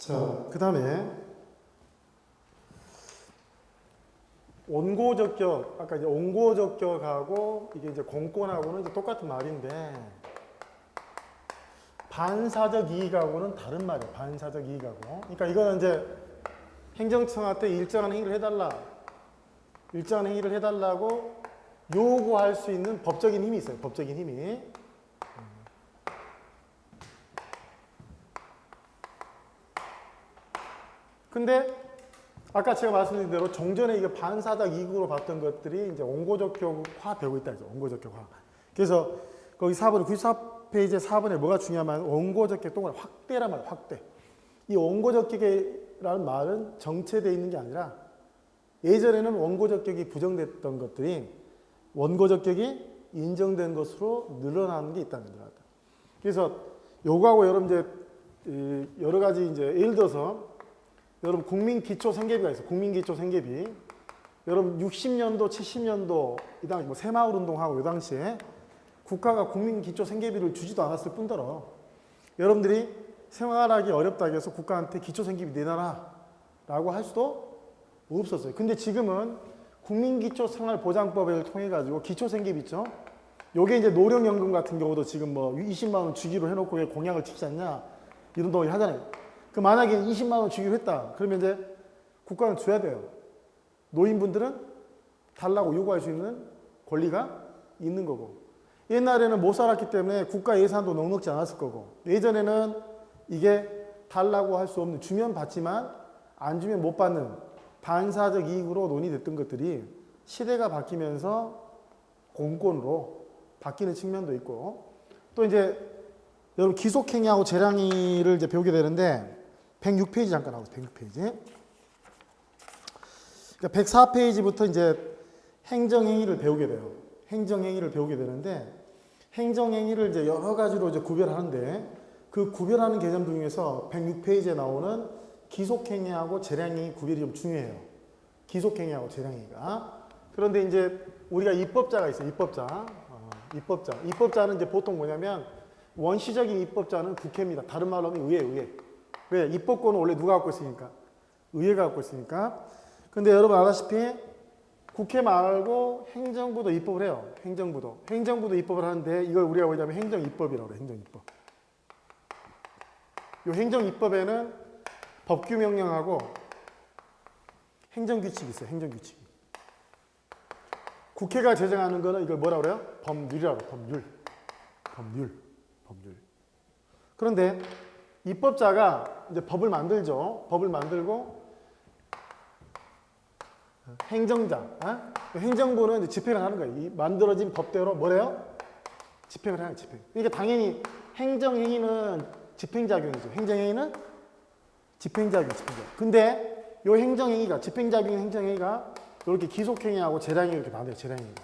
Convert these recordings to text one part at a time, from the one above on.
자, 그 다음에 원고적격, 아까 이제 원고적격하고 이게 이제 공권하고는 이제 똑같은 말인데 반사적 이익하고는 다른 말이에요. 반사적 이익하고. 그러니까 이거는 이제 행정청한테 일정한 행위를 해달라. 일정한 행위를 해달라고 요구할 수 있는 법적인 힘이 있어요. 법적인 힘이. 근데 아까 제가 말씀드린 대로 종전에 이게 반사적 이익으로 봤던 것들이 이제 원고적격화 되고 있다. 원고적격화. 그래서 거기 4번, 94페이지 4번에 뭐가 중요하면 원고적격 동안 확대란 말이에요. 확대. 이 원고적격이라는 말은 정체되어 있는 게 아니라 예전에는 원고적격이 부정됐던 것들이 원고적격이 인정된 것으로 늘어나는 게 있다는 거죠. 그래서 요거하고 여러분 이제 여러 가지 이제 예를 들어서 여러분 국민기초생계비가 있어요. 국민기초생계비. 여러분 60년도, 70년도 이 당시 뭐 새마을운동하고 이 당시에 국가가 국민기초생계비를 주지도 않았을 뿐더러 여러분들이 생활하기 어렵다고 해서 국가한테 기초생계비 내놔라 라고 할 수도 없었어요. 근데 지금은 국민기초생활보장법을 통해 가지고 기초생계비 있죠. 요게 이제 노령연금 같은 경우도 지금 뭐 20만 원 주기로 해놓고 왜 공약을 지키지 않냐 이런 동의 하잖아요. 그 만약에 20만 원 주기로 했다. 그러면 이제 국가는 줘야 돼요. 노인분들은 달라고 요구할 수 있는 권리가 있는 거고. 옛날에는 못 살았기 때문에 국가 예산도 넉넉지 않았을 거고. 예전에는 이게 달라고 할 수 없는 주면 받지만 안 주면 못 받는 반사적 이익으로 논의됐던 것들이 시대가 바뀌면서 공권으로 바뀌는 측면도 있고 또 이제 여러분 기속행위하고 재량의를 이제 배우게 되는데 106페이지 잠깐 나오세요. 106페이지. 그러니까 104페이지부터 이제 행정행위를 배우게 돼요. 행정행위를 배우게 되는데 행정행위를 이제 여러 가지로 이제 구별하는데 그 구별하는 개념 중에서 106페이지에 나오는 기속행위하고 재량행위 구별이 좀 중요해요. 기속행위하고 재량행위가. 그런데 이제 우리가 입법자가 있어요. 입법자. 입법자. 입법자는 이제 보통 뭐냐면 원시적인 입법자는 국회입니다. 다른 말로 하면 의회. 왜? 입법권은 원래 누가 갖고 있으니까? 의회가 갖고 있으니까. 근데 여러분 아다시피 국회 말고 행정부도 입법을 해요. 행정부도 입법을 하는데 이걸 우리가 뭐냐면 행정입법이라고 그래요. 행정입법. 이 행정입법에는 법규명령하고 행정규칙이 있어요. 행정규칙이. 국회가 제정하는 거는 이걸 뭐라고 그래요? 법률이라고 그래요. 법률. 그런데 입법자가 이제 법을 만들죠. 법을 만들고 행정자, 행정부는 이제 집행을 하는 거예요. 이 만들어진 법대로 뭐래요? 집행을 하는 집행. 그러니까 당연히 행정행위는 집행작용이죠. 행정행위는 집행작용. 근데 이 행정행위가 집행작용 행정행위가 이렇게 기속행위하고 재량행위 이렇게 나눠요. 재량행위가.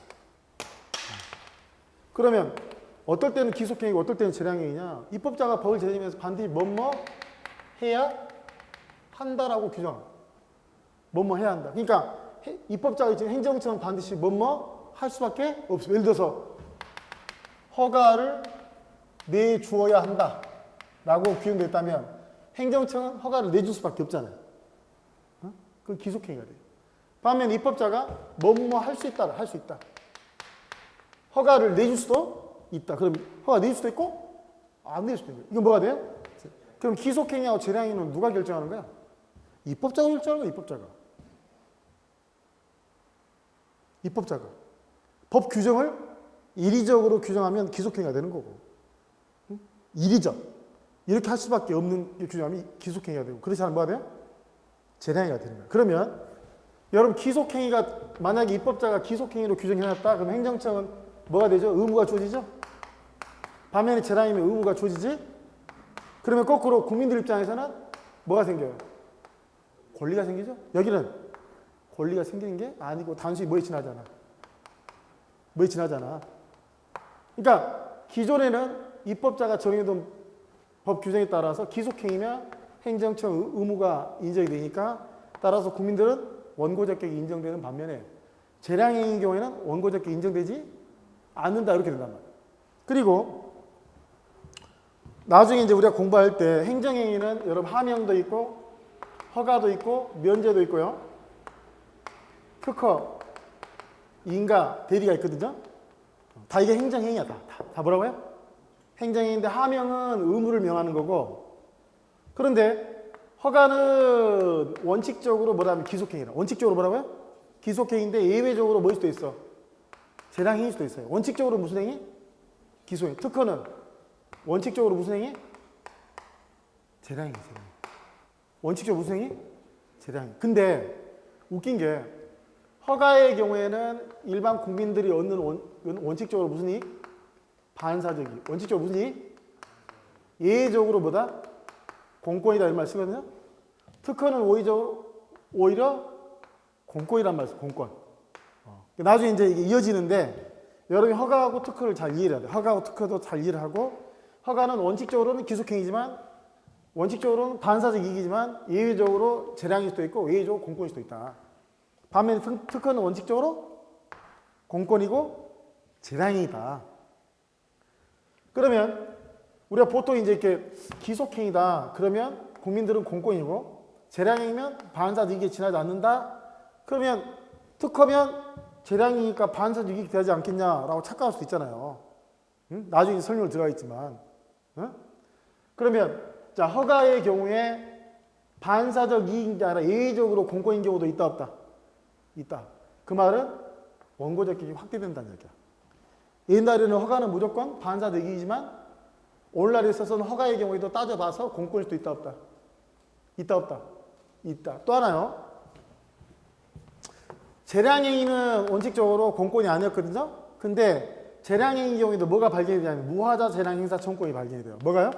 그러면 어떨 때는 기속행위고 어떨 때는 재량행위냐? 입법자가 법을 제정하면서 반드시 뭐뭐 해야 한다라고 규정합니다. 뭐뭐 해야 한다. 그러니까 입법자가 지금 행정처는 반드시 뭐뭐 할 수밖에 없어요. 예를 들어서 허가를 내주어야 한다라고 규정됐다면 행정청은 허가를 내줄 수밖에 없잖아요. 그건 기속행위가 돼요. 반면 입법자가 뭐뭐 할 수 있다. 허가를 내줄 수도 있다. 그럼 허가 낼 수도 있고 안 낼 수도 있는 거예요. 이건 뭐가 돼요? 그럼 기속행위하고 재량행위는 누가 결정하는 거야? 입법자가 결정하는 거야. 입법자가. 법 규정을 이리적으로 규정하면 기속행위가 되는 거고. 이리적. 이렇게 할 수밖에 없는 규정하면 기속행위가 되고. 그렇지 않으면 뭐가 돼요? 재량행위가 되는 거야. 그러면 여러분 기속행위가 만약에 입법자가 기속행위로 규정해놨다. 그럼 행정청은 뭐가 되죠? 의무가 주어지죠? 반면에 재량이면 의무가 주어지지? 그러면 거꾸로 국민들 입장에서는 뭐가 생겨요? 권리가 생기죠? 여기는 권리가 생기는 게 아니고 단순히 뭐에 지나잖아. 그러니까 기존에는 입법자가 정해둔 법 규정에 따라서 기속행위면 행정청 의무가 인정이 되니까 따라서 국민들은 원고적격이 인정되는 반면에 재량행위인 경우에는 원고적격이 인정되지 않는다 이렇게 된단 말이에요. 그리고 나중에 이제 우리가 공부할 때 행정행위는 여러분 하명도 있고 허가도 있고 면제도 있고요. 특허, 인가, 대리가 있거든요. 다 이게 행정행위야. 다 뭐라고요? 행정행위인데 하명은 의무를 명하는 거고, 그런데 허가는 원칙적으로 뭐라면 기속행위라. 원칙적으로 뭐라고요? 기속행위인데 예외적으로 뭐일 수도 있어? 재량행위일 수도 있어요. 원칙적으로 무슨 행위? 기속행위. 특허는 원칙적으로 무슨 행위? 재량행위. 원칙적으로 무슨 행위? 재량행위. 근데 웃긴 게 허가의 경우에는 일반 국민들이 얻는 원칙적으로 무슨 이익? 반사적 이익. 원칙적으로 무슨 이익? 예외적으로 뭐다? 공권이다 이런 말 쓰거든요. 특허는 오히려 공권이란 말 써. 공권. 나중에 이제 이게 이어지는데 여러분이 허가하고 특허를 잘 이해를 해야 돼. 허가하고 특허도 잘 이해를 하고, 허가는 원칙적으로는 기속행위지만 원칙적으로는 반사적 이익이지만 예외적으로 재량일 수도 있고 예외적으로 공권일 수도 있다. 반면에 특허는 원칙적으로 공권이고 재량이다. 그러면 우리가 보통 이제 이렇게 기속행위다 그러면 국민들은 공권이고, 재량이면 반사적 이익에 지나지 않는다. 그러면 특허면 재량이니까 반사적 이익이 되지 않겠냐라고 착각할 수도 있잖아요. 응? 나중에 설명을 들어가겠지만. 응? 그러면 자, 허가의 경우에 반사적 이익이 아니라 예외적으로 공권인 경우도 있다 없다? 있다. 그 말은 원고적 이익이 확대된다는 얘기야. 옛날에는 허가는 무조건 반사적 이익이지만 오늘날에 있어서는 허가의 경우에도 따져봐서 공권일 수도 있다 없다? 있다 없다? 있다. 또 하나요. 재량행위는 원칙적으로 공권이 아니었거든요. 근데 재량행위 경우에도 뭐가 발견이 되냐면 무하자 재량행사 청구권이 발견이 돼요. 뭐가요?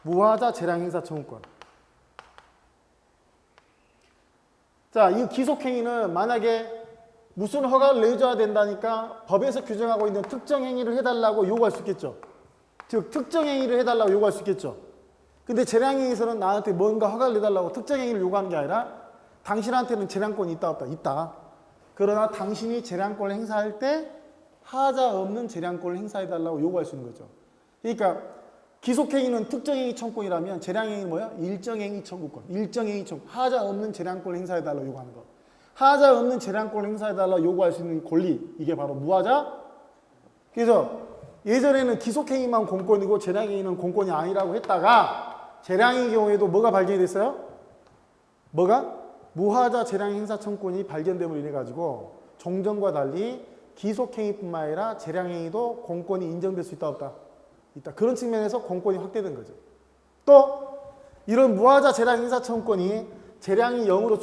무하자 재량행사 청구권. 자, 이 기속행위는 만약에 무슨 허가를 내줘야 된다니까 법에서 규정하고 있는 특정 행위를 해달라고 요구할 수 있겠죠. 즉 특정 행위를 해달라고 요구할 수 있겠죠. 근데 재량행위에서는 나한테 뭔가 허가를 내달라고 특정 행위를 요구하는 게 아니라 당신한테는 재량권이 있다 없다? 있다. 그러나 당신이 재량권을 행사할 때 하자 없는 재량권을 행사해달라고 요구할 수 있는 거죠. 그러니까 기속행위는 특정행위 청구권이라면 재량행위는 뭐야? 일정행위 청구권. 일정행위 청구. 하자 없는 재량권을 행사해달라고 요구하는 거. 하자 없는 재량권을 행사해달라고 요구할 수 있는 권리. 이게 바로 무하자. 그래서 예전에는 기속행위만 공권이고 재량행위는 공권이 아니라고 했다가 재량행위 경우에도 뭐가 발견이 됐어요? 뭐가? 무하자 재량행사 청구권이 발견됨으로 인해 가지고 종전과 달리 기속행위뿐만 아니라 재량행위도 공권이 인정될 수 있다 없다? 있다. 그런 측면에서 공권이 확대된 거죠. 또 이런 무하자 재량행사 청구권이 재량이 0으로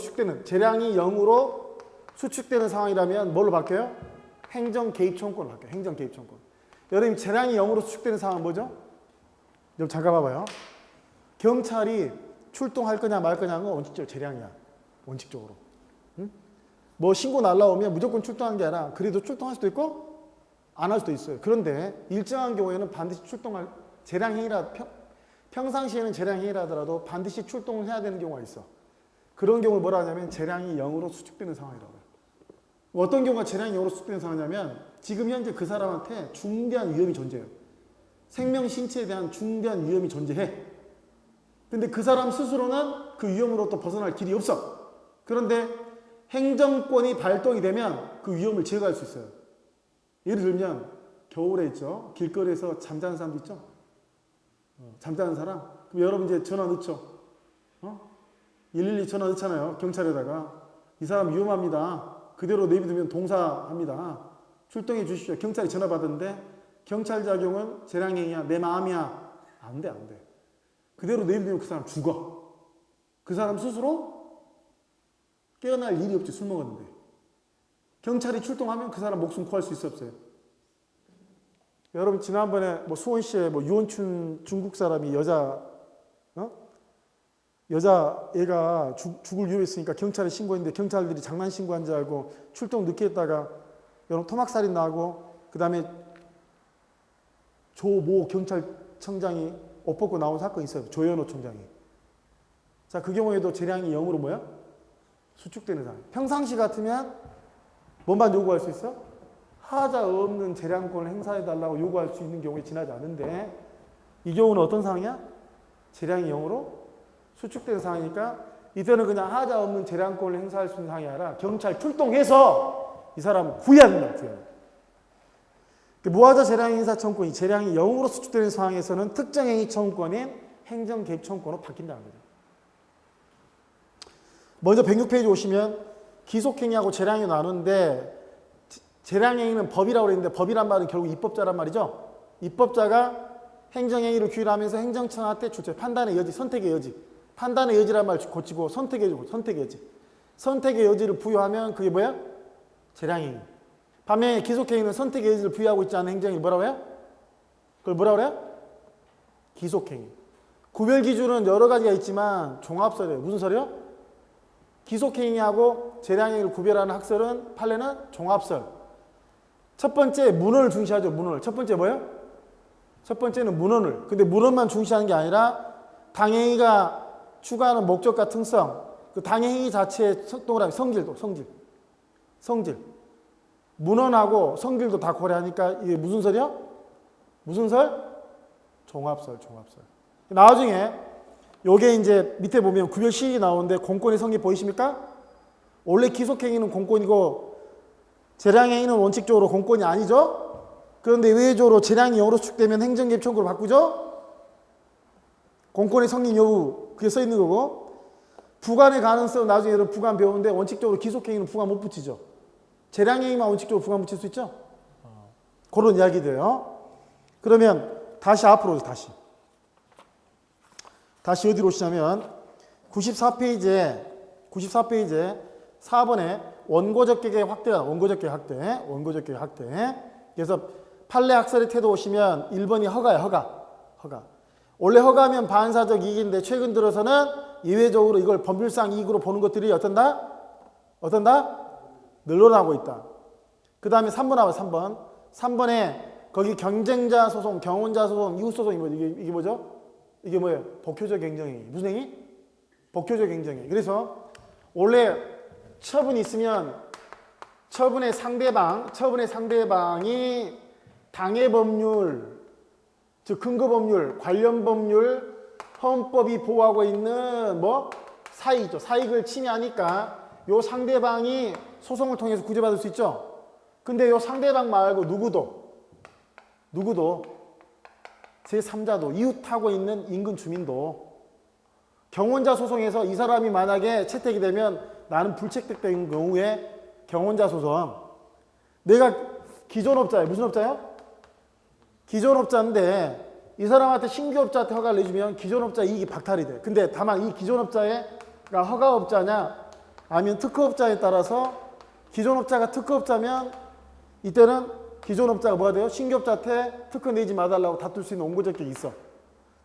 수축되는 상황이라면 뭘로 바뀌어요? 행정 개입 청구권으로 바뀌어요. 행정 개입 청구권. 여러분 재량이 0으로 수축되는 상황은 뭐죠? 여러분 잠깐 봐봐요. 경찰이 출동할 거냐 말 거냐는 원칙적으로 재량이야. 원칙적으로. 응? 뭐 신고 날라오면 무조건 출동하는 게 아니라 그래도 출동할 수도 있고 안 할 수도 있어요. 그런데 일정한 경우에는 반드시 출동할 재량행위라 평상시에는 재량행위라 하더라도 반드시 출동을 해야 되는 경우가 있어. 그런 경우를 뭐라 하냐면 재량이 0으로 수축되는 상황이라고 해요. 어떤 경우가 재량이 0으로 수축되는 상황이냐면 지금 현재 그 사람한테 중대한 위험이 존재해요. 생명 신체에 대한 중대한 위험이 존재해. 근데 그 사람 스스로는 그 위험으로부터 벗어날 길이 없어. 그런데 행정권이 발동이 되면 그 위험을 제거할 수 있어요. 예를 들면 겨울에 있죠. 길거리에서 잠자는 사람도 있죠. 잠자는 사람. 그럼 여러분 이제 전화 넣죠. 112 전화 넣잖아요. 경찰에다가. 이 사람 위험합니다. 그대로 내비두면 동사합니다. 출동해 주십시오. 경찰이 전화 받았는데 경찰 작용은 재량행위야. 내 마음이야. 안 돼, 안 돼. 그대로 내비두면 그 사람 죽어. 그 사람 스스로 깨어날 일이 없지. 술 먹었는데. 경찰이 출동하면 그 사람 목숨 구할 수 있어 없어요? 여러분 지난번에 뭐 수원시에 뭐 유원춘 중국 사람이 여자 애가 죽을 위험했으니까 경찰에 신고했는데 경찰들이 장난 신고한 줄 알고 출동 늦게 했다가 여러분 토막살인 나고 그 다음에 조모 경찰청장이 옷 벗고 나온 사건이 있어요. 조현호 총장이. 자, 그 경우에도 재량이 0으로 뭐야? 수축되는 상황. 평상시 같으면 뭔만 요구할 수 있어? 하자 없는 재량권을 행사해달라고 요구할 수 있는 경우에 지나지 않은데 이 경우는 어떤 상황이야? 재량이 0으로 수축되는 상황이니까 이때는 그냥 하자 없는 재량권을 행사할 수 있는 상황이 아니라 경찰 출동해서 이 사람을 구해야 된다. 구해야 된다. 무하자 재량 행사 청구권이 재량이 0으로 수축되는 상황에서는 특정 행위 청구권인 행정 개입 청구권으로 바뀐다는 거죠. 먼저 106페이지 오시면 기속행위하고 재량이 나누는데 재량행위는 법이라고 그랬는데 법이란 말은 결국 입법자란 말이죠. 입법자가 행정행위를 규율하면서 행정청한테 주체, 판단의 여지, 선택의 여지. 판단의 여지란 말 고치고 선택의 여지, 선택의 여지. 선택의 여지를 부여하면 그게 뭐야? 재량행위. 반면에 기속행위는 선택의 여지를 부여하고 있지 않은 행정이 뭐라고 해요? 그걸 뭐라고 그래요? 기속행위. 구별 기준은 여러 가지가 있지만 종합설이에요. 무슨 설이요? 기속행위하고 재량행위를 구별하는 학설은 판례는 종합설. 첫 번째 문헌을 중시하죠. 문헌을. 첫 번째 뭐예요? 첫 번째는 문헌을. 근데 문헌만 중시하는 게 아니라 당행위가 추구하는 목적과 특성, 그 당행위 자체의 동그라미 성질도 성질. 문헌하고 성질도 다 고려하니까 이게 무슨 설이요? 무슨 설? 종합설. 나중에 요게 이제 밑에 보면 구별 시익이 나오는데 공권의 성기 보이십니까? 원래 기속행위는 공권이고 재량행위는 원칙적으로 공권이 아니죠? 그런데 의외적으로 재량이 0으로 수축되면 행정개입 청구로 바꾸죠? 공권의 성립 여부 그게 써 있는 거고 부관의 가능성은 나중에 여러분 부관 배우는데 원칙적으로 기속행위는 부관 못 붙이죠. 재량행위만 원칙적으로 부관 붙일 수 있죠? 그런 이야기들요. 그러면 다시 앞으로 다시 어디로 오시냐면 94페이지에 4번에 원고적격의 확대가 원고적격의 확대. 그래서 판례 학설의 태도 오시면 1번이 허가예요. 허가. 원래 허가하면 반사적 이익인데 최근 들어서는 예외적으로 이걸 법률상 이익으로 보는 것들이 어떤다? 늘어나고 있다. 그 다음에 3번 나와 3번. 3번에 거기 경쟁자 소송, 경원자 소송, 이웃 소송이 뭐죠? 이게 뭐죠? 이게 뭐예요? 복효적 행정행위. 무슨 행위? 복효적 행정행위. 그래서 원래 처분이 있으면 처분의 상대방이 당해 법률, 즉 근거 법률, 관련 법률, 헌법이 보호하고 있는 사익이죠. 사익을 침해하니까 요 상대방이 소송을 통해서 구제받을 수 있죠. 근데 요 상대방 말고 누구도 제3자도 이웃하고 있는 인근 주민도 경원자 소송에서 이 사람이 만약에 채택이 되면 나는 불채택된 경우에 경원자 소송 내가 기존업자예요. 무슨 업자요? 기존업자인데 이 사람한테 신규업자한테 허가를 내주면 기존업자 이익이 박탈이 돼. 근데 다만 이 기존업자가 허가업자냐 아니면 특허업자에 따라서 기존업자가 특허업자면 이때는 기존업자가 뭐가 돼요? 신규업자한테 특허 내지 말아달라고 다툴 수 있는 원고적격이 있어.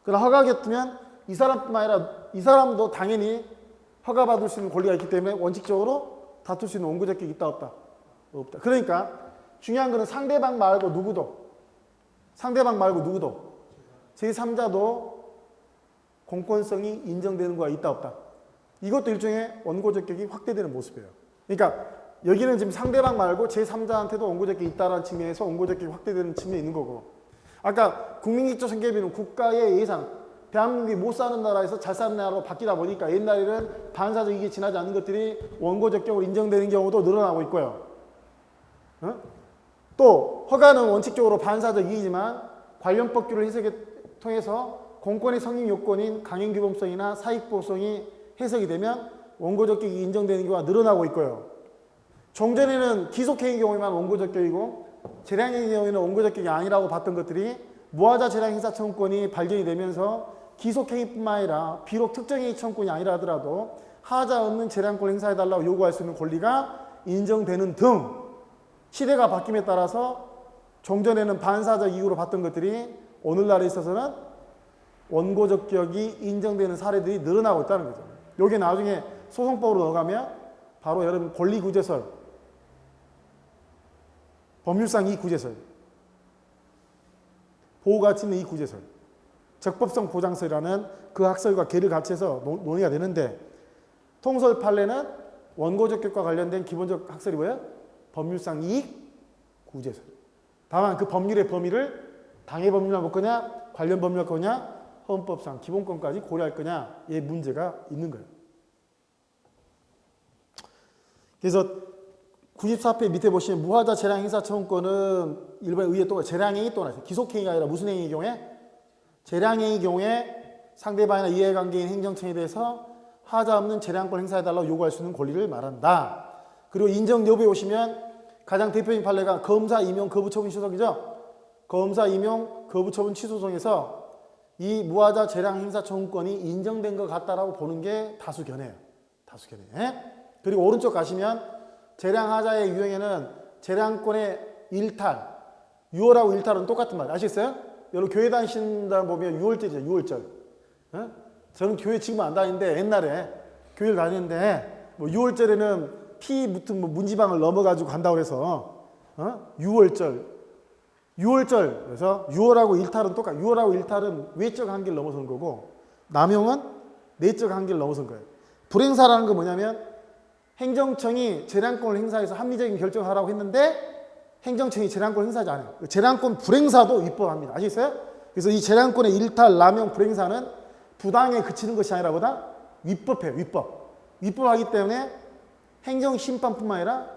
그러나 허가겠으면 이 사람뿐만 아니라 이 사람도 당연히 허가받을 수 있는 권리가 있기 때문에 원칙적으로 다툴 수 있는 원고적격이 있다 없다? 없다. 그러니까 중요한 거는 상대방 말고 누구도 제3자도 공권성이 인정되는 거가 있다 없다. 이것도 일종의 원고적격이 확대되는 모습이에요. 그러니까 여기는 지금 상대방 말고 제3자한테도 원고적격이 있다는 측면에서 원고적격이 확대되는 측면이 있는 거고 아까 국민기초 생계비는 국가의 예산 대한민국이 못 사는 나라에서 잘 사는 나라로 바뀌다 보니까 옛날에는 반사적 이익이 지나지 않는 것들이 원고적격으로 인정되는 경우도 늘어나고 있고요. 또 허가는 원칙적으로 반사적 이익이지만 관련 법규를 해석에 통해서 공권의 성립 요건인 강행규범성이나 사익보호성이 해석이 되면 원고적격이 인정되는 경우가 늘어나고 있고요. 종전에는 기속행위 경우에만 원고적격이고 재량행위 경우에는 원고적격이 아니라고 봤던 것들이 무하자 재량행사 청구권이 발견이 되면서 기속행위뿐만 아니라 비록 특정행위 청구권이 아니라 하더라도 하자 없는 재량권 행사해달라고 요구할 수 있는 권리가 인정되는 등 시대가 바뀜에 따라서 종전에는 반사적 이익으로 봤던 것들이 오늘날에 있어서는 원고적격이 인정되는 사례들이 늘어나고 있다는 거죠. 여기 나중에 소송법으로 넘어가면 바로 여러분 권리구제설, 법률상 이익구제설, 보호가치 있는 이익구제설, 적법성 보장설이라는 그 학설과 개를 같이 해서 논의가 되는데 통설 판례는 원고적격과 관련된 기본적 학설이 뭐예요? 법률상 이익 구제설. 다만 그 법률의 범위를 당해 법률만 볼 거냐, 관련 법률 거냐, 헌법상 기본권까지 고려할 거냐, 이 문제가 있는 거예요. 그래서 94페이지 밑에 보시면 무하자 재량 행사 청구권은 일반 의회 또 재량행위 또는 기속행위가 아니라 무슨 행위의 경우에? 재량행위 경우에 상대방이나 이해관계인 행정청에 대해서 하자 없는 재량권 행사해달라고 요구할 수 있는 권리를 말한다. 그리고 인정 여부에 오시면 가장 대표적인 판례가 검사 임용 거부 처분 취소송이죠. 검사 임용 거부 처분 취소송에서 이 무하자 재량 행사 청구권이 인정된 것 같다라고 보는 게 다수 견해예요. 다수 견해. 그리고 오른쪽 가시면 재량하자의 유형에는 재량권의 일탈, 6월하고 일탈은 똑같은 말 아시겠어요? 여러분 교회 다니신다 보면 6월절이죠. 6월절. 저는 교회 지금 안 다니는데 옛날에 교회를 다니는데 뭐 6월절에는 피 묻은 뭐 문지방을 넘어가지고 간다고 해서 6월절. 그래서 6월하고 일탈은 똑같아요. 6월하고 일탈은 외적 한계를 넘어서는 거고 남용은 내적 한계를 넘어선 거예요. 불행사라는 건 뭐냐면 행정청이 재량권을 행사해서 합리적인 결정을 하라고 했는데 행정청이 재량권을 행사하지 않아요. 재량권 불행사도 위법합니다. 아시겠어요? 그래서 이 재량권의 일탈, 남용, 불행사는 부당에 그치는 것이 아니라 보다 위법해요. 위법하기 때문에 행정심판뿐만 아니라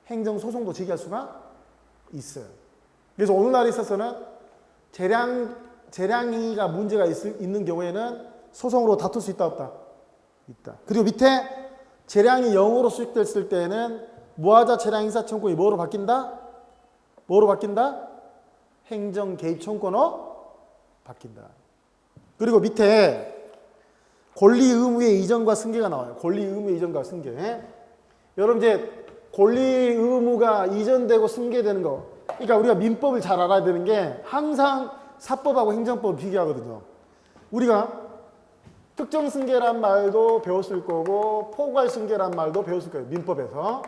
행정소송도 제기할 수가 있어요. 그래서 오늘날에 있어서는 재량행위가 문제가 있는 경우에는 소송으로 다툴 수 있다 없다? 있다. 그리고 밑에 재량이 0으로 수익됐을 때는 무하자 재량 행사 청구권이 뭐로 바뀐다? 행정 개입 청구권으로 바뀐다. 그리고 밑에 권리 의무의 이전과 승계가 나와요. 권리 의무의 이전과 승계. 여러분 이제 권리 의무가 이전되고 승계되는 거. 그러니까 우리가 민법을 잘 알아야 되는 게 항상 사법하고 행정법을 비교하거든요. 우리가 특정 승계란 말도 배웠을 거고 포괄 승계란 말도 배웠을 거예요. 민법에서.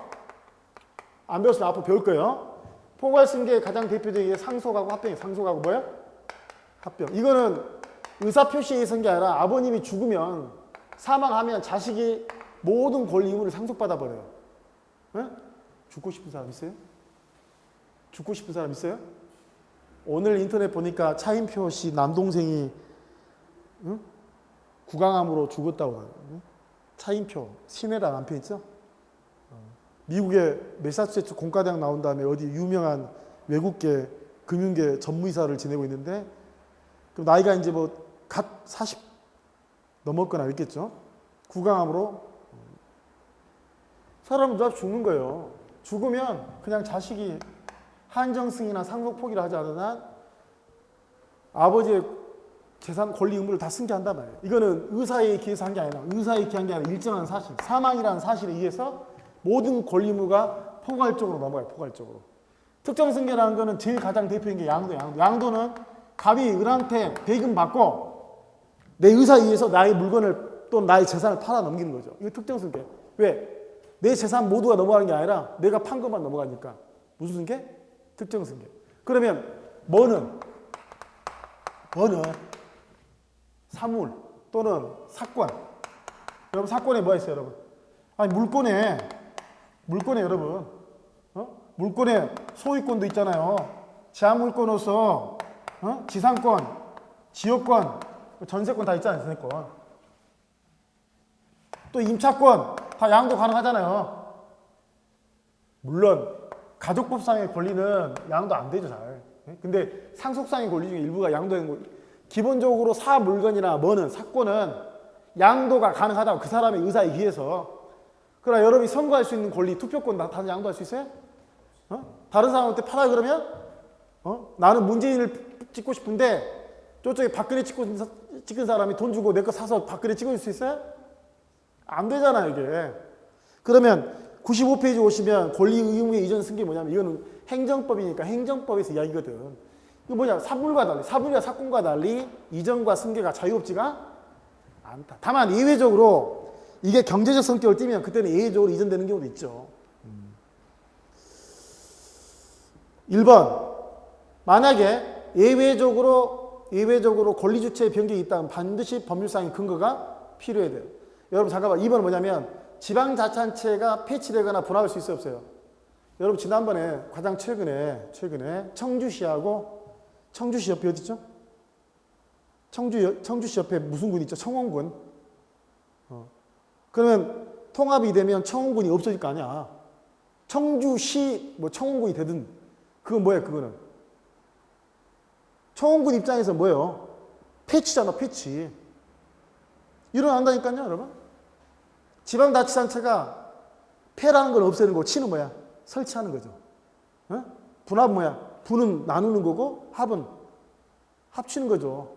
안 배웠으면 앞으로 배울 거예요. 포괄 승계의 가장 대표적인 게 상속하고 합병이에요. 상속하고 뭐예요? 합병. 이거는 의사표시에 의한 게 아니라 아버님이 죽으면 사망하면 자식이 모든 권리 의무를 상속받아 버려요. 죽고 싶은 사람 있어요? 죽고 싶은 사람 있어요? 오늘 인터넷 보니까 차인표 씨 남동생이 구강암으로 죽었다고 하요. 차인표 신혜라 남편 있죠? 미국의 매사추세츠 공과대학 나온 다음에 어디 유명한 외국계 금융계 전무이사를 지내고 있는데 그럼 나이가 이제 뭐 갓 40 넘었거나 이랬겠죠? 구강암으로 사람은 다 죽는 거예요. 죽으면 그냥 자식이 한정승이나 상속 포기를 하지 않은 한 아버지의 재산 권리 의무를 다 승계한단 말이에요. 이거는 의사에 기해서 한 게 아니라 의사에 기한 게 아니라 일정한 사실, 사망이라는 사실에 의해서 모든 권리 의무가 포괄적으로 넘어가요. 포괄적으로. 특정 승계라는 거는 제일 가장 대표인 게 양도예요. 양도는 갑이 을한테 배금 받고 내 의사에 의해서 나의 물건을 또 나의 재산을 팔아 넘기는 거죠. 이거 특정 승계. 왜? 내 재산 모두가 넘어가는 게 아니라 내가 판 것만 넘어가니까. 무슨 승계? 특정 승계. 그러면 뭐는 사물 또는 사건. 여러분 사건에 뭐가 있어요, 여러분? 아니 물건에 여러분, 물건에 소유권도 있잖아요. 제한물건으로서 지상권, 지역권, 전세권 다 있잖아요, 전세권. 또 임차권 다 양도 가능하잖아요. 물론 가족법상의 권리는 양도 안 되죠, 잘. 근데 상속상의 권리 중에 일부가 양도되는 거. 기본적으로 사물건이나 뭐는 사건은 양도가 가능하다고 그 사람의 의사에 의해서. 그러나 여러분이 선거할 수 있는 권리, 투표권 다 양도할 수 있어요? 다른 사람한테 팔아 그러면 나는 문재인을 찍고 싶은데 저쪽에 박근혜 찍은 사람이 돈 주고 내 거 사서 박근혜 찍어줄 수 있어요? 안 되잖아요, 이게. 그러면 95페이지 오시면 권리 의무의 이전 승계 뭐냐면 이거는 행정법이니까 행정법에서 이야기거든. 이거 뭐냐? 사물과 사건과 달리 이전과 승계가 자유롭지가 않다. 다만 예외적으로 이게 경제적 성격을 띠면 그때는 예외적으로 이전되는 경우도 있죠. 1번 만약에 예외적으로 권리주체의 변경이 있다면 반드시 법률상의 근거가 필요해야 돼요. 여러분 잠깐만 2번은 뭐냐면 지방자치단체가 폐지되거나 분화할 수 있어요 없어요? 여러분 지난번에 가장 최근에 청주시 옆에 어디 있죠? 청주시 옆에 무슨 군 있죠? 청원군. 그러면 통합이 되면 청원군이 없어질 거 아니야. 청주시 뭐 청원군이 되든 그건 뭐야 그거는. 청원군 입장에서 뭐예요? 패치잖아 패치. 일어난다니까요 여러분. 지방자치단체가 패라는 걸 없애는 거고 치는 뭐야? 설치하는 거죠. 어? 분합은 뭐야? 분은 나누는 거고 합은 합치는 거죠.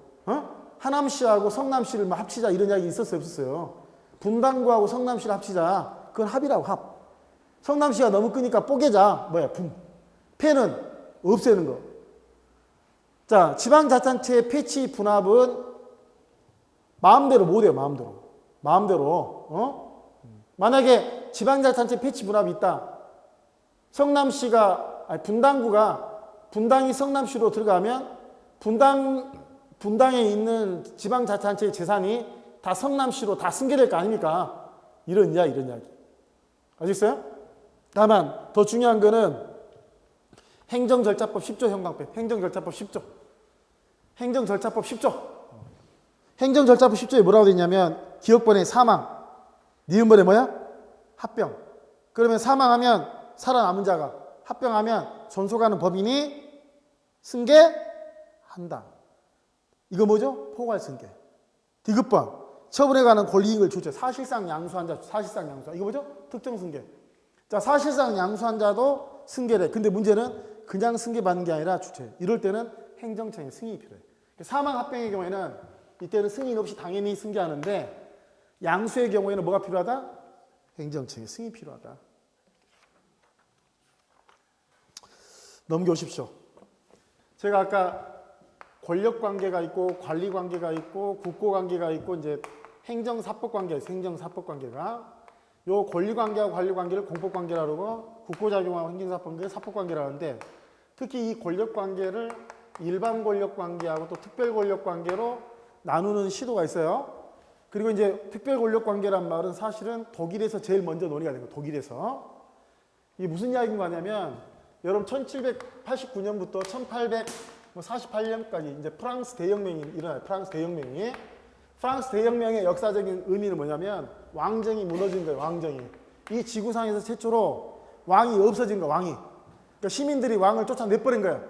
하남시하고 성남시를 뭐 합치자 이런 이야기 있었어요 없었어요? 분당구하고 성남시를 합치자. 그건 합이라고 합. 성남시가 너무 끄니까 뽀개자. 뭐야 분. 패는 없애는 거. 자 지방자치단체의 패치 분합은 마음대로 못 해요 마음대로. 마음대로. 만약에 지방자치단체 패치 분합이 있다. 분당이 성남시로 들어가면 분당에 있는 지방자치단체의 재산이 다 성남시로 다 승계될 거 아닙니까? 이런 이야기. 아시겠어요? 다만 더 중요한 거는 행정절차법 10조 형광펜. 행정절차법 10조. 행정절차법 10조. 행정절차법 10조에 뭐라고 돼 있냐면 기억번에 사망, 니은번에 뭐야? 합병. 그러면 사망하면 살아남은 자가, 합병하면 존속하는 법인이 승계한다. 이거 뭐죠? 포괄승계. 디귿번, 처분에 관한 권리이익을 주체. 사실상 양수한 자, 사실상 양수. 이거 뭐죠? 특정승계. 자, 사실상 양수한 자도 승계래. 근데 문제는 그냥 승계받는 게 아니라 주체. 이럴 때는 행정청의 승인이 필요해. 사망 합병의 경우에는 이때는 승인 없이 당연히 승계하는데 양수의 경우에는 뭐가 필요하다? 행정청의 승인이 필요하다. 넘겨오십시오. 제가 아까 권력관계가 있고 관리관계가 있고 국고관계가 있고 이제 행정사법관계가 있어요. 행정사법관계가. 요 권리관계와 관리관계를 공법관계라고 그러고 국고작용하고 행정사법관계를 사법관계라고 하는데 특히 이 권력관계를 일반 권력관계하고 또 특별권력관계로 나누는 시도가 있어요. 그리고 이제 특별권력관계란 말은 사실은 독일에서 제일 먼저 논의가 된 거예요. 독일에서. 이게 무슨 이야기인 거냐면 여러분 1789년부터 1848년까지 이제 프랑스 대혁명이 일어나요. 프랑스 대혁명이. 프랑스 대혁명의 역사적인 의미는 뭐냐면 왕정이 무너진 거예요. 왕정이. 이 지구상에서 최초로 왕이 없어진 거예요. 왕이. 그러니까 시민들이 왕을 쫓아내버린 거예요.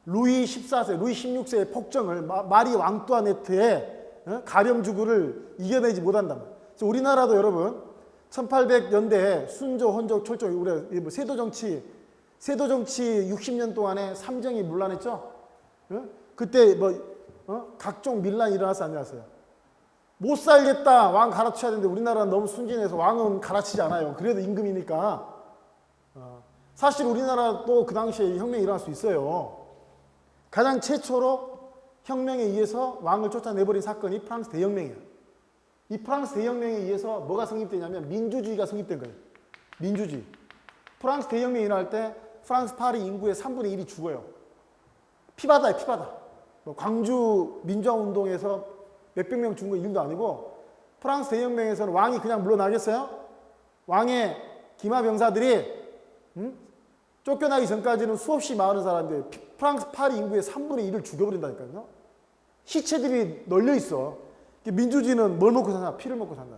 루이 14세, 루이 16세의 폭정을 마리 왕뚜아네트의 가렴주구를 이겨내지 못한다. 우리나라도 여러분 1800년대에 순조, 헌조, 철조, 우리 세도정치 60년 동안에 삼정이 문란했죠. 그때 각종 밀란이 일어나서 안 일어났어요. 못 살겠다, 왕 갈아치워야 되는데 우리나라는 너무 순진해서 왕은 갈아치지 않아요. 그래도 임금이니까. 사실 우리나라도 그 당시에 혁명이 일어날 수 있어요. 가장 최초로 혁명에 의해서 왕을 쫓아내버린 사건이 프랑스 대혁명이에요. 이 프랑스 대혁명에 의해서 뭐가 성립되냐면 민주주의가 성립된 거예요. 민주주의. 프랑스 대혁명이 일어날 때 프랑스 파리 인구의 3분의 1이 죽어요. 피바다예요, 피바다. 광주 민주화운동에서 몇백 명 죽은 거 일도 아니고 프랑스 대혁명에서는 왕이 그냥 물러나겠어요? 왕의 기마병사들이 쫓겨나기 전까지는 수없이 많은 사람들, 프랑스 파리 인구의 3분의 1을 죽여버린다니까요. 시체들이 널려 있어. 민주주의는 뭘 먹고 사냐? 피를 먹고 산다.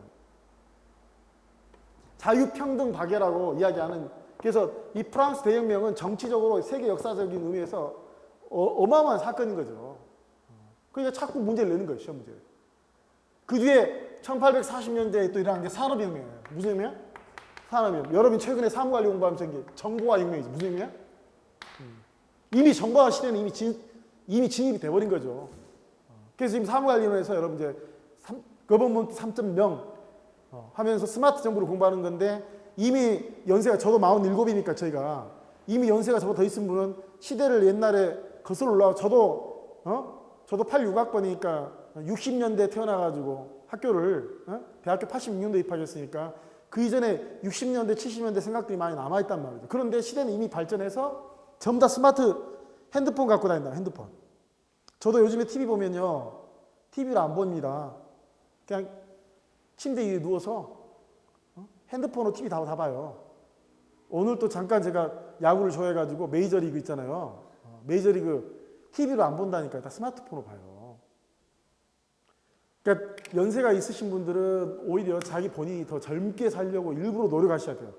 자유평등 박애라고 이야기하는. 그래서 이 프랑스 대혁명은 정치적으로 세계 역사적인 의미에서 어마어마한 사건인 거죠. 그러니까 자꾸 문제를 내는 거예요. 시험 문제를. 그 뒤에 1840년대에 또 일어난 게 산업혁명이에요. 무슨 혁명이야? 산업혁명. 여러분 최근에 사무관리 공부하면서 이게 정보화 혁명이지. 무슨 혁명이야? 이미 정보화 시대는 이미 진입이 돼버린 거죠. 그래서 지금 사무관리론에서 여러분 이제 거버먼트 3.0 하면서 스마트 정부를 공부하는 건데 이미 연세가 저도 47이니까 저희가 이미 연세가 저보다 더 있은 분은 시대를 옛날에 거슬러 올라와 저도 86학번이니까 60년대 태어나가지고 학교를 대학교 86년도에 입학했으니까 그 이전에 60년대 70년대 생각들이 많이 남아있단 말이죠. 그런데 시대는 이미 발전해서 전부 다 스마트 핸드폰 갖고 다닌다. 핸드폰. 저도 요즘에 TV 보면요. TV를 안 봅니다. 그냥 침대 위에 누워서 핸드폰으로 TV 다 봐요. 오늘 또 잠깐 제가 야구를 좋아해가지고 메이저리그 있잖아요. 메이저리그 TV로 안 본다니까 다 스마트폰으로 봐요. 그러니까 연세가 있으신 분들은 오히려 자기 본인이 더 젊게 살려고 일부러 노력하셔야 돼요.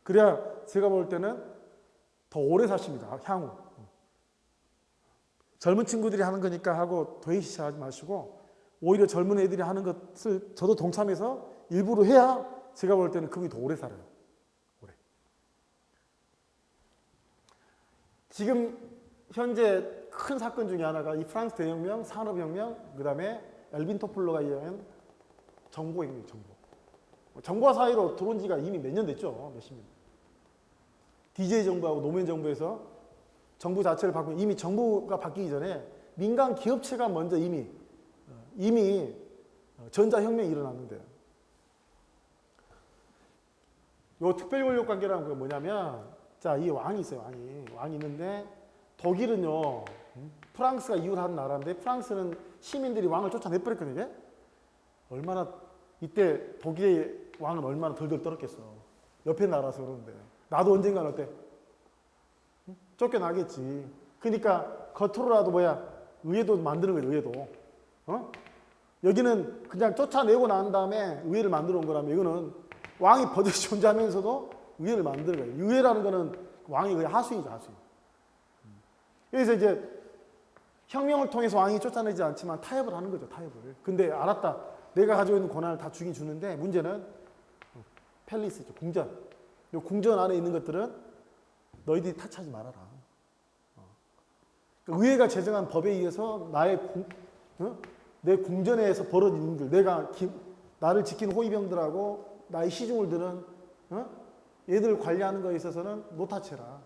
그래야 제가 볼 때는 더 오래 사십니다. 향후. 젊은 친구들이 하는 거니까 하고 도외시하지 마시고 오히려 젊은 애들이 하는 것을 저도 동참해서 일부러 해야 제가 볼 때는 그분이 더 오래 살아요. 오래. 지금 현재 큰 사건 중에 하나가 이 프랑스 대혁명, 산업혁명, 그 다음에 엘빈 토플러가 이야기한 정보혁명, 정보화 사회로 들어온 지가 이미 몇 년 됐죠. 몇십 년. DJ 정부하고 노무현 정부에서 정부 자체를 바꾸고 이미 정부가 바뀌기 전에 민간 기업체가 먼저 이미 전자혁명이 일어났는데요. 요 특별권력관계라는 게 뭐냐면, 자, 이 왕이 있어요, 왕이 있는데, 독일은요, 프랑스가 이웃하는 나라인데, 프랑스는 시민들이 왕을 쫓아내버렸거든요. 얼마나, 이때 독일의 왕은 얼마나 덜덜 떨었겠어. 옆에 나라서 그러는데. 나도 언젠가는 어때? 쫓겨나겠지. 그러니까 겉으로라도 의회도 만드는 거예요, 의회도. 여기는 그냥 쫓아내고 난 다음에 의회를 만들어 온 거라면, 이거는 왕이 버젓이 존재하면서도 의회를 만드는 거예요. 의회라는 거는 왕이 그냥 하수인이죠, 하수인. 그래서 이제 혁명을 통해서 왕이 쫓아내지 않지만 타협을 하는 거죠, 타협을. 근데 알았다. 내가 가지고 있는 권한을 다 주긴 주는데 문제는 팰리스죠, 궁전. 이 궁전 안에 있는 것들은 너희들이 타치하지 말아라. 그러니까 의회가 제정한 법에 의해서 내 궁전에서 벌어진 일들, 나를 지키는 호위병들하고 나의 시중을 드는 얘들 관리하는 거에 있어서는 노타치해라.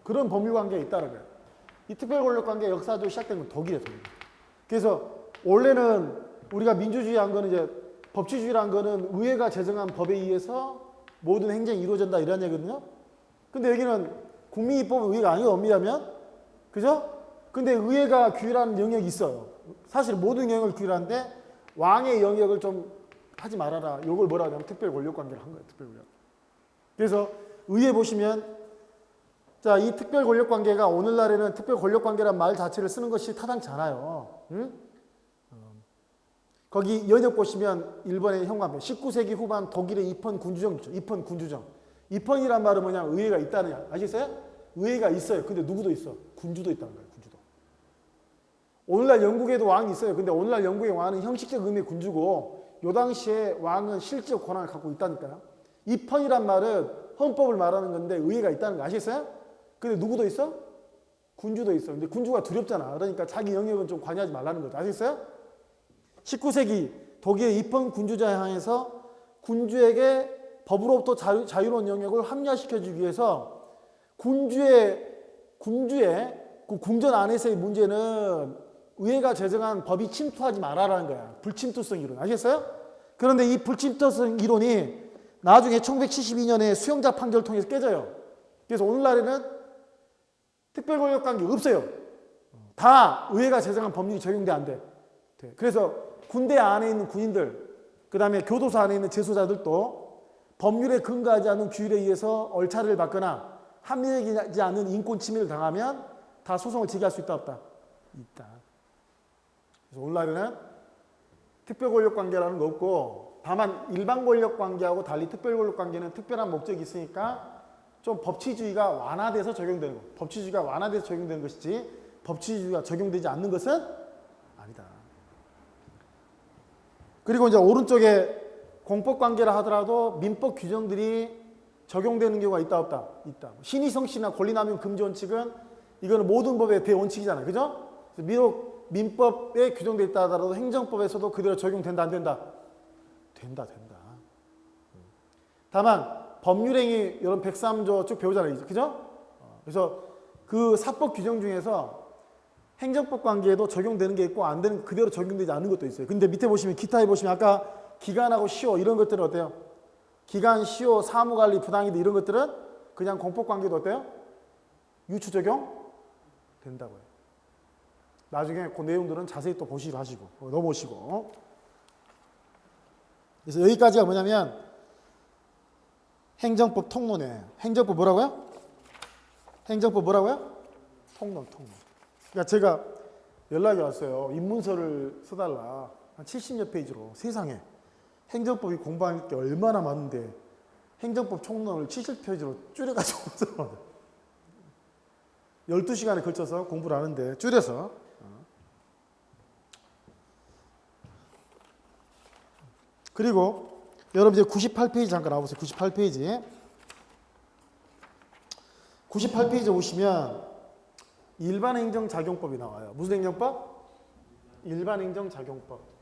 그런 법률관계가 있다는 거예요. 이 특별권력관계 역사적으로 시작된 건 독일이에요, 독일. 그래서 원래는 우리가 민주주의한 거는 이제 법치주의란 거는 의회가 제정한 법에 의해서 모든 행정이 이루어진다 이런 얘기거든요. 근데 여기는 국민이 뽑은 의회가 아니고 엄밀하면, 그죠? 근데 의회가 규율하는 영역이 있어요. 사실 모든 영역을 규율하는데 왕의 영역을 좀 하지 말아라. 이걸 뭐라 하냐면 특별 권력 관계를 한 거예요. 특별 권력. 그래서 의회 보시면, 자, 이 특별 권력 관계가 오늘날에는 특별 권력 관계란 말 자체를 쓰는 것이 타당치 않아요. 거기 연역 보시면 일본의 현관표 19세기 후반 독일의 입헌 군주정 있죠. 입헌 군주정. 입헌이란 말은 뭐냐? 의회가 있다는, 아시겠어요? 의회가 있어요. 근데 누구도 있어? 군주도 있다는 거예요. 군주도. 오늘날 영국에도 왕이 있어요. 근데 오늘날 영국의 왕은 형식적 의미의 군주고 요 당시에 왕은 실질적 권한을 갖고 있다니까요. 입헌이란 말은 헌법을 말하는 건데 의회가 있다는 거 아시겠어요? 근데 누구도 있어? 군주도 있어. 근데 군주가 두렵잖아. 그러니까 자기 영역은 좀 관여하지 말라는 거죠. 아시겠어요? 19세기 독일의 입헌 군주제에 항해서 군주에게 법으로부터 자유로운 영역을 합리화시켜주기 위해서 군주의 그 궁전 안에서의 문제는 의회가 제정한 법이 침투하지 말아라는 거야. 불침투성 이론. 아시겠어요? 그런데 이 불침투성 이론이 나중에 1972년에 수영자 판결을 통해서 깨져요. 그래서 오늘날에는 특별권력관계 없어요. 다 의회가 제정한 법률이 적용돼 안 돼. 그래서 군대 안에 있는 군인들, 그 다음에 교도소 안에 있는 재소자들도 법률에 근거하지 않는 규율에 의해서 얼차를 받거나 합리적이지 않는 인권 침해를 당하면 다 소송을 제기할 수 있다 없다? 있다. 그래서 오늘날에는 특별권력관계라는 거 없고, 다만 일반 권력관계하고 달리 특별권력관계는 특별한 목적이 있으니까 좀 법치주의가 완화돼서 적용되는 거. 법치주의가 완화돼서 적용되는 것이지 법치주의가 적용되지 않는 것은 아니다. 그리고 이제 오른쪽에 공법관계라 하더라도 민법 규정들이 적용되는 경우가 있다 없다? 있다. 신의성시나 권리남용 금지 원칙은 이거는 모든 법의 대원칙이잖아요. 그죠? 비록 민법에 규정되어 있다 하더라도 행정법에서도 그대로 적용된다 안 된다? 된다. 다만 법률행위 이런 103조 쭉 배우잖아요. 그죠? 그래서 그 사법 규정 중에서 행정법 관계에도 적용되는 게 있고 안 되는, 그대로 적용되지 않는 것도 있어요. 근데 밑에 보시면 기타에 보시면 아까 기간하고 시효 이런 것들은 어때요? 기간, 시효, 사무관리, 부당이득 이런 것들은 그냥 공법 관계도 어때요? 유추 적용 된다고요. 나중에 그 내용들은 자세히 또 보시기로 하시고 넘어오시고. 그래서 여기까지가 뭐냐면 행정법 통론에, 행정법 뭐라고요? 행정법 뭐라고요? 통론. 그러니까 제가 연락이 왔어요. 입문서를 써달라. 한 70여 페이지로 세상에 행정법이 공부할 게 얼마나 많은데 행정법 총론을 70페이지로 줄여가지고 써요. 12시간에 걸쳐서 공부를 하는데 줄여서. 그리고 여러분 이제 98페이지 잠깐 나와보세요. 98페이지. 98페이지에 오시면 일반행정작용법이 나와요. 무슨 행정법? 일반행정작용법.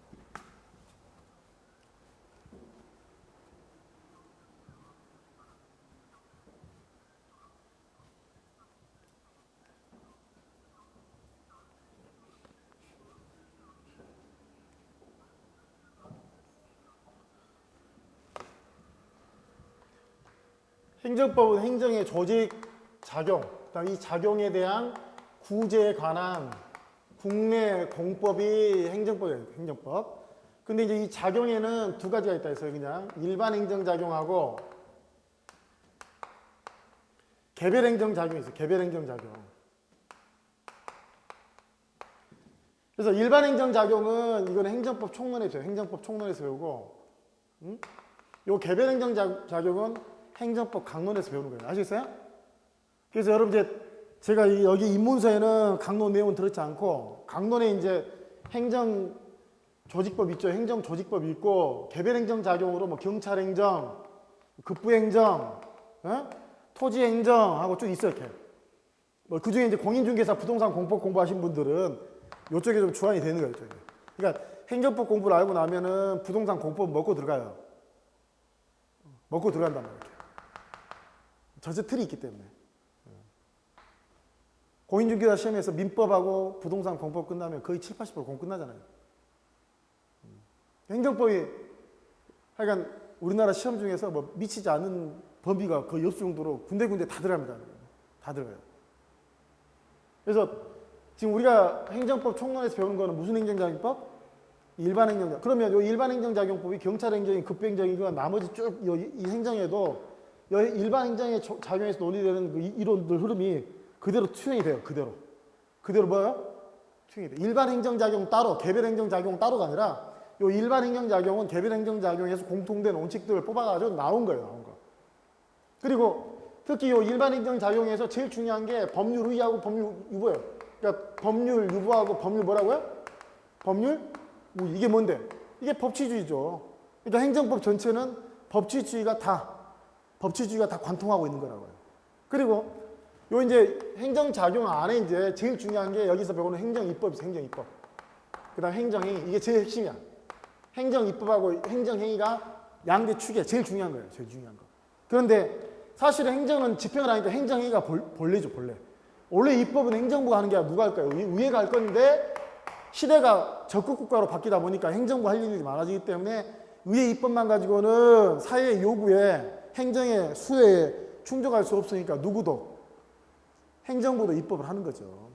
행정법은 행정의 조직, 작용, 그다음 이 작용에 대한 구제에 관한 국내 공법이 행정법이에요. 행정법. 근데 이제 이 작용에는 두 가지가 있다 했어요. 그냥 일반 행정작용하고 개별 행정작용이 있어요. 개별 행정작용. 그래서 일반 행정작용은 이거는 행정법 총론에서 배워요. 행정법 총론에서 배우고 요 개별 행정작용은 행정법 강론에서 배우는 거예요. 아시겠어요? 그래서 여러분 이제 제가 여기 입문서에는 강론 내용은 들었지 않고 강론에 이제 행정 조직법 있죠. 행정 조직법이 있고 개별 행정 작용으로 뭐 경찰 행정, 급부 행정, 토지 행정하고 쭉 있어요. 이렇게. 뭐 그중에 이제 공인중개사 부동산 공법 공부하신 분들은 이쪽에 좀 주안이 되는 거예요. 이쪽에. 그러니까 행정법 공부를 알고 나면은 부동산 공법 먹고 들어가요. 먹고 들어간단 말이에요. 전체 틀이 있기 때문에. 공인중개사 시험에서 민법하고 부동산 공법 끝나면 거의 70~80% 공부 끝나잖아요. 행정법이 하여간 우리나라 시험 중에서 뭐 미치지 않은 범위가 거의 없을 정도로 군데군데 다 들어갑니다. 다 들어가요. 그래서 지금 우리가 행정법 총론에서 배우는 거는 무슨 행정작용법? 일반 행정작용. 그러면 이 일반 행정작용법이 경찰 행정이 급행정이고 나머지 쭉 이 행정에도 일반 행정의 작용에서 논의되는 그 이론들 흐름이 그대로 투영이 돼요. 그대로 뭐예요? 투영이 돼요. 일반 행정작용 따로, 개별 행정작용 따로가 아니라 이 일반 행정작용은 개별 행정작용에서 공통된 원칙들을 뽑아가지고 나온 거예요. 그리고 특히 이 일반 행정작용에서 제일 중요한 게 법률 의의하고 법률 유보예요. 그러니까 법률 유보하고 법률 뭐라고요? 법률 우의. 이게 뭔데? 이게 법치주의죠. 그러니까 행정법 전체는 법치주의가 다 관통하고 있는 거라고요. 그리고 요 이제 행정작용 안에 이제 제일 중요한 게 여기서 배우는 행정입법이죠. 행정입법. 그 다음 행정행위. 이게 제일 핵심이야. 행정입법하고 행정행위가 양대 축에 제일 중요한 거예요. 제일 중요한 거. 그런데 사실은 행정은 집행을 하니까 행정행위가 본래죠. 본래. 원래 입법은 행정부가 하는 게 아니라 누가 할까요? 위에가 할 건데 시대가 적극국가로 바뀌다 보니까 행정부 할 일이 많아지기 때문에 위의 입법만 가지고는 사회의 요구에 행정의 수혜에 충족할 수 없으니까 누구도 행정부도 입법을 하는 거죠.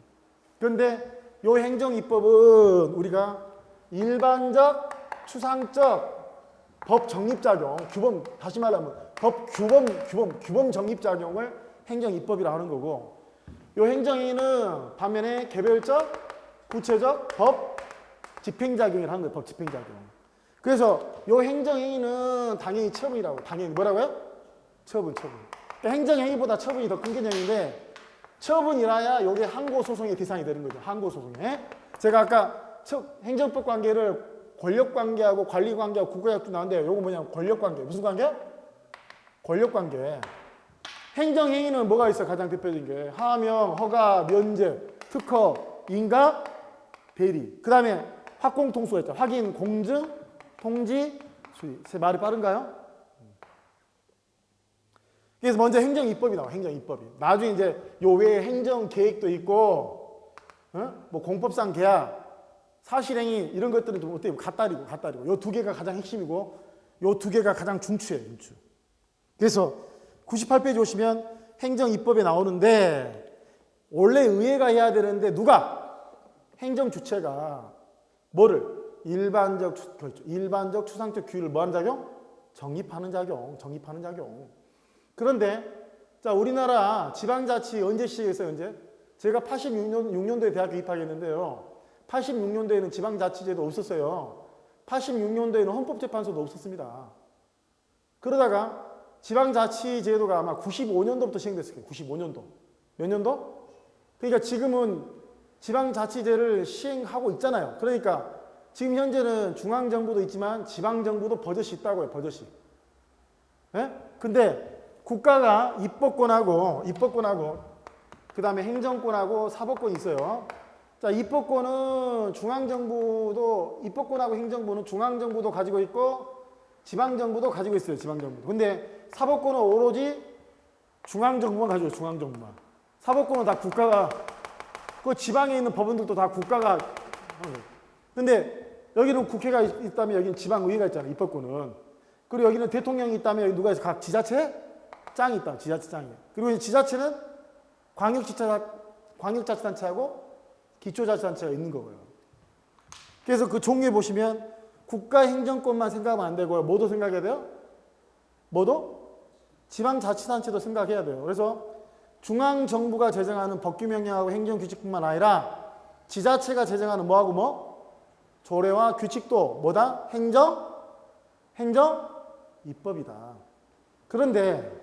그런데 이 행정입법은 우리가 일반적, 추상적 법 정립작용, 규범, 다시 말하면 법 규범 정립작용을 행정입법이라 하는 거고 이 행정행위는 반면에 개별적, 구체적 법 집행작용이라 하는 거예요. 법 집행작용. 그래서 이 행정행위는 당연히 처분이라고. 당연히 뭐라고요? 처분. 그러니까 행정행위보다 처분이 더 큰 개념인데 처분이라야 이게 항고소송의 대상이 되는 거죠. 항고소송에. 제가 아까 행정법 관계를 권력관계하고 관리관계하고 국가관계도 나왔는데 이거 뭐냐면 권력관계. 무슨 관계? 권력관계. 행정행위는 뭐가 있어요? 가장 대표적인 게 하명, 허가, 면제, 특허, 인가, 배리. 그 다음에 확공통수가 있죠. 확인, 공증, 통지, 수리. 제 말이 빠른가요? 그래서 먼저 행정입법이 나와. 행정입법이. 나중에 이제 요 외에 행정계획도 있고 뭐 공법상 계약, 사실행위 이런 것들은 좀 어때요? 갓다리고. 요 두 개가 가장 핵심이고 요 두 개가 가장 중추예요. 중추. 그래서 98페이지 오시면 행정입법에 나오는데 원래 의회가 해야 되는데 누가? 행정주체가 뭐를? 일반적 추상적 규율을 뭐하는 작용? 정립하는 작용. 그런데 자 우리나라 지방자치 언제 시작했어요? 언제? 제가 86년도에 대학교 입학했는데요. 86년도에는 지방자치제도 없었어요. 86년도에는 헌법재판소도 없었습니다. 그러다가 지방자치제도가 아마 95년도부터 시행됐을 거예요. 95년도. 몇 년도? 그러니까 지금은 지방자치제를 시행하고 있잖아요. 그러니까 지금 현재는 중앙정부도 있지만 지방정부도 버젓이 있다고요. 버젓이. 예? 근데 국가가 입법권하고 그 다음에 행정권하고 사법권이 있어요. 자, 입법권은 중앙정부도, 입법권하고 행정부는 중앙정부도 가지고 있고 지방정부도 가지고 있어요. 지방정부. 근데 사법권은 오로지 중앙정부만 가지고 있어요. 중앙정부만. 사법권은 다 국가가, 그 지방에 있는 법원들도 다 국가가. 근데 여기는 국회가 있다면 여기는 지방의회가 있잖아요. 입법권은. 그리고 여기는 대통령이 있다면 여기 누가 있어? 각 지자체 짱이 있다. 지자체장이. 그리고 지자체는 광역자치단체하고 기초자치단체가 있는 거고요. 그래서 그 종류에 보시면 국가 행정권만 생각하면 안 되고요. 뭐도 생각해야 돼요? 뭐도? 지방자치단체도 생각해야 돼요. 그래서 중앙정부가 제정하는 법규명령하고 행정규칙뿐만 아니라 지자체가 제정하는 뭐하고 뭐? 조례와 규칙도 뭐다? 입법이다. 그런데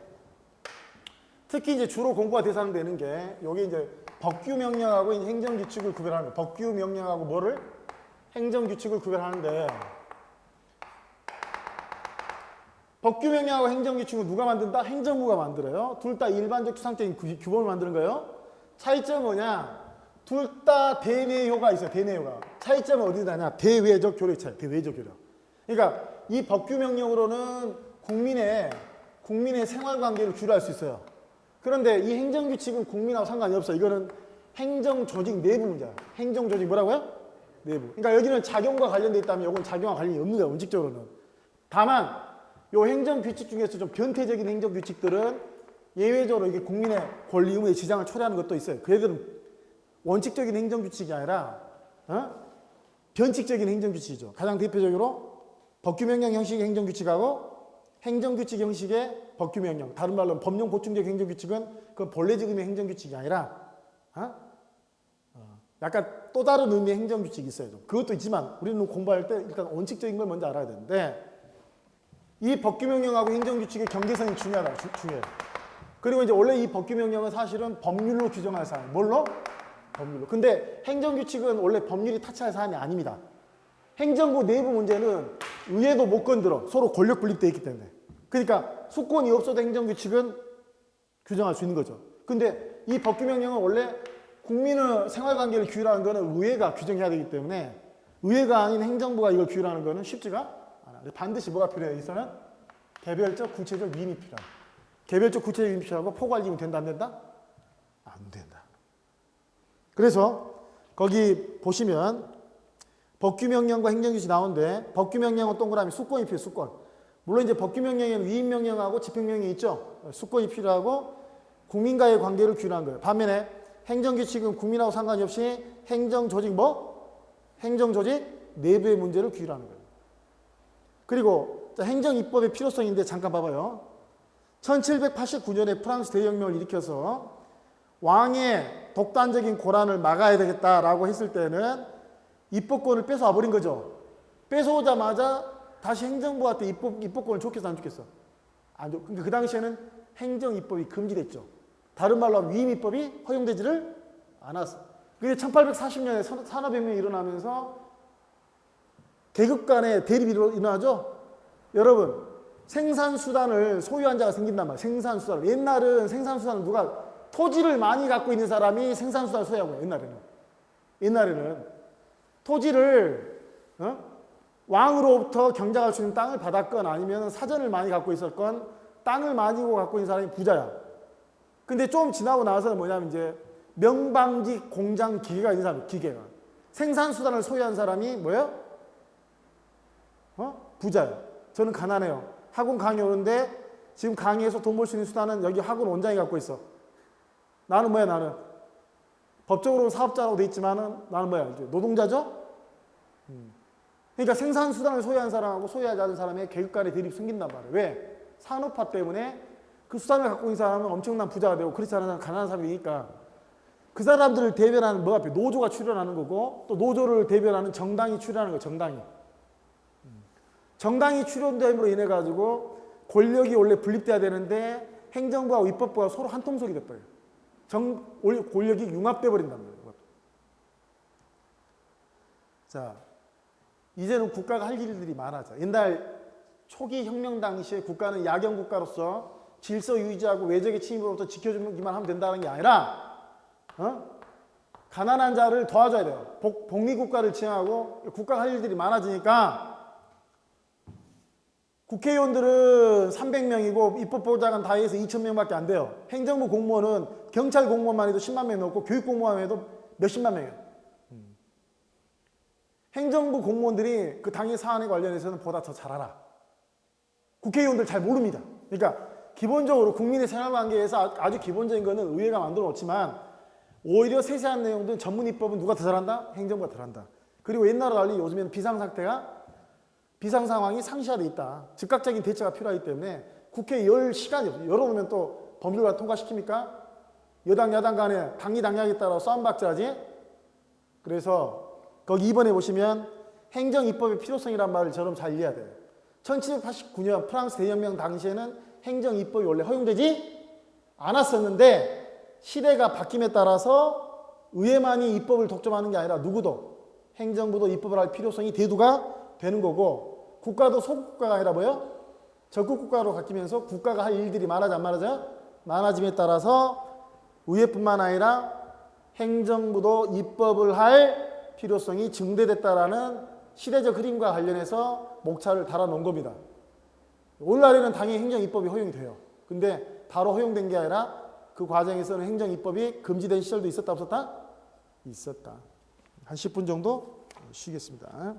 특히 이제 주로 공부가 대상되는 게 여기 이제 법규명령하고 행정규칙을 구별하는 거예요. 법규명령하고 뭐를? 행정규칙을 구별하는데 법규명령하고 행정규칙은 누가 만든다? 행정부가 만들어요. 둘 다 일반적 추상적인 규범을 만드는 거예요. 차이점은 뭐냐? 둘 다 대내효가 있어요. 대내효가. 차이점은 어디 나냐? 대외적 교력 차이. 대외적 교력. 그러니까 이 법규명령으로는 국민의 생활관계를 규율할 수 있어요. 그런데 이 행정규칙은 국민하고 상관이 없어요. 이거는 행정조직 내부 문제야. 행정조직 뭐라고요? 내부. 그러니까 여기는 작용과 관련돼 있다면 이건 작용과 관련이 없는 거야. 원칙적으로는. 다만 요 행정규칙 중에서 좀 변태적인 행정규칙들은 예외적으로 이게 국민의 권리 의무에 지장을 초래하는 것도 있어요. 그 애들은 원칙적인 행정규칙이 아니라 변칙적인 행정규칙이죠. 가장 대표적으로 법규명령 형식의 행정규칙하고 행정규칙 형식의 법규명령. 다른 말로 법령 보충적 행정규칙은 그 본래적 의미의 행정규칙이 아니라 약간 또 다른 의미의 행정규칙이 있어요. 그것도 있지만 우리는 공부할 때 일단 원칙적인 걸 먼저 알아야 되는데 이 법규명령하고 행정규칙의 경계선이 중요해요. 그리고 이제 원래 이 법규명령은 사실은 법률로 규정할 사안. 뭘로? 법률로. 근데 행정규칙은 원래 법률이 타치할 사안이 아닙니다. 행정부 내부 문제는 의회도 못 건드려. 서로 권력 분립되어 있기 때문에. 그러니까 수권이 없어도 행정규칙은 규정할 수 있는 거죠. 근데 이 법규명령은 원래 국민의 생활관계를 규율하는 거는 의회가 규정해야 되기 때문에 의회가 아닌 행정부가 이걸 규율하는 거는 쉽지가 않아요. 반드시 뭐가 필요해요? 여기서는 개별적 구체적 위임이 필요하다. 개별적 구체적 위임이 필요하고 포괄임은 된다 안 된다? 안 된다. 그래서 거기 보시면 법규명령과 행정규칙이 나오는데 법규명령은 동그라미 수권이 필요해요. 수권. 물론 이제 법규명령에는 위임명령하고 집행명령이 있죠. 수권이 필요하고 국민과의 관계를 규율한 거예요. 반면에 행정규칙은 국민하고 상관이 없이 행정조직 행정조직 내부의 문제를 규율하는 거예요. 그리고 행정입법의 필요성인데 잠깐 봐봐요. 1789년에 프랑스 대혁명을 일으켜서 왕의 독단적인 고란을 막아야 되겠다라고 했을 때는 입법권을 뺏어와 버린 거죠. 뺏어오자마자 다시 행정부한테 입법권을 줬겠어 안 줬겠어? 안 줘. 그러니까 그 당시에는 행정입법이 금지됐죠. 다른 말로 하면 위임입법이 허용되지를 않았어. 그게 1840년에 산업혁명이 일어나면서 계급 간의 대립이 일어나죠. 여러분 생산수단을 소유한 자가 생긴단 말이에요. 생산수단. 옛날은 생산수단을 누가 토지를 많이 갖고 있는 사람이 생산수단을 소유한 거예요. 옛날에는 토지를 왕으로부터 경작할 수 있는 땅을 받았건 아니면 사전을 많이 갖고 있었건 땅을 많이 갖고 있는 사람이 부자야. 근데 좀 지나고 나서는 뭐냐면 이제 명방직 공장 기계가 있는 사람, 기계가. 생산수단을 소유한 사람이 뭐예요? 부자예요. 저는 가난해요. 학원 강의 오는데 지금 강의에서 돈 벌 수 있는 수단은 여기 학원 원장이 갖고 있어. 나는 뭐야, 나는? 법적으로는 사업자라고 돼 있지만은 나는 뭐야, 이제 노동자죠? 그러니까 생산수단을 소유한 사람하고 소유하지 않은 사람의 계급 간의 대립이 생긴단 말이에요. 왜? 산업화 때문에 그 수단을 갖고 있는 사람은 엄청난 부자가 되고 그렇지 않은 사람은 가난한 사람이니까 그 사람들을 대변하는 뭐가 필요해? 노조가 출연하는 거고 또 노조를 대변하는 정당이 출연하는 거예요. 정당이. 정당이 출현됨으로 인해 가지고 권력이 원래 분립돼야 되는데 행정부하고 입법부가 서로 한 통속이 돼버려요. 권력이 융합돼 버린단 말이에요. 자, 이제는 국가가 할 일들이 많아져. 옛날 초기 혁명 당시에 국가는 야경 국가로서 질서 유지하고 외적의 침입으로부터 지켜주기만 하면 된다는 게 아니라 가난한 자를 도와줘야 돼요. 복리국가를 지향하고 국가가 할 일들이 많아지니까 국회의원들은 300명이고 입법보좌관 다 해서 2,000명밖에 안 돼요. 행정부 공무원은 경찰 공무원만 해도 10만 명 넘고 교육 공무원만 해도 몇십만 명이에요. 행정부 공무원들이 그 당의 사안에 관련해서는 보다 더 잘 알아. 국회의원들 잘 모릅니다. 그러니까 기본적으로 국민의 생활관계에서 아주 기본적인 거는 의회가 만들어 놓지만 오히려 세세한 내용들 전문 입법은 누가 더 잘한다? 행정부가 더 잘한다. 그리고 옛날과 달리 요즘에는 비상 상황이 상시화돼 있다. 즉각적인 대처가 필요하기 때문에 국회에 열 시간이 없어요. 열어놓으면 또 법률과 통과시킵니까? 여당 야당 간에 당리 당략에 따라 싸움박자하지. 그래서 거기 2번에 보시면 행정 입법의 필요성이란 말을 저럼 잘 이해해야 돼요. 1789년 프랑스 대혁명 당시에는 행정 입법이 원래 허용되지 않았었는데 시대가 바뀜에 따라서 의회만이 입법을 독점하는 게 아니라 누구도 행정부도 입법을 할 필요성이 대두가 되는 거고 국가도 소국가가 아니라 뭐요? 적국국가로 바뀌면서 국가가 할 일들이 많아져 안 많아져요? 많아짐에 따라서 의회뿐만 아니라 행정부도 입법을 할 필요성이 증대됐다라는 시대적 흐름과 관련해서 목차를 달아놓은 겁니다. 오늘날에는 당연히 행정 입법이 허용이 돼요. 근데 바로 허용된 게 아니라 그 과정에서는 행정 입법이 금지된 시절도 있었다 없었다? 있었다. 한 10분 정도 쉬겠습니다.